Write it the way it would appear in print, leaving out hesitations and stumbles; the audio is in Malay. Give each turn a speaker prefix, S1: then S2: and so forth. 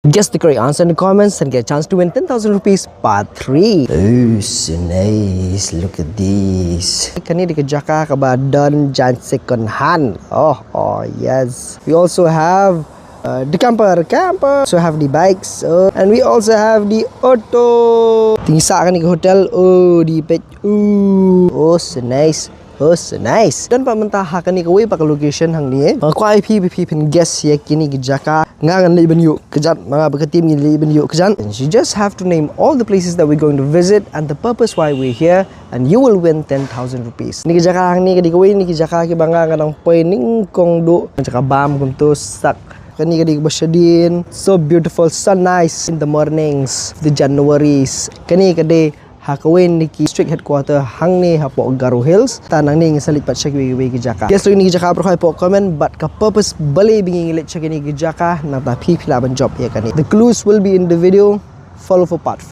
S1: Guess the correct answer in the comments and get a chance to win 10,000 rupees part 3. Oh, so nice. Look at this. Kani di Kajaka Kabadon Jan second hand. Oh, yes. We also have the camper. So have the bikes. And we also have the auto. Tingsa ka ni hotel. Oh, di pet. Oh, so nice. Oh, so nice. Dan pamentaha ka ni kaway pa location hang ni. Ko ay pen guess ya kini Kajaka. Ngangan liban yuk kejan mga bagatim ni liban yuk kejan. And you just have to name all the places that we're going to visit and the purpose why we're here, and you will win 10,000 rupees. Ni Kajaka hang ni kadi kaway ni Kajaka ki banga kanang poining kong do. Tsaka bam kum to sak. Kani kadi basyadin. So beautiful, so nice in the mornings of the Januaries. Kani kadi hakawin ni ki district headquarter hang ni hapo Garo Hills tanang ni salit pat siya kiwi Kajaka. Yes, ni Kajaka pro po comment but ka purpose bali bingi ngilit siya kini Kajaka na tapi pilaban job ya kani. The clues will be in the video. Follow for part 4.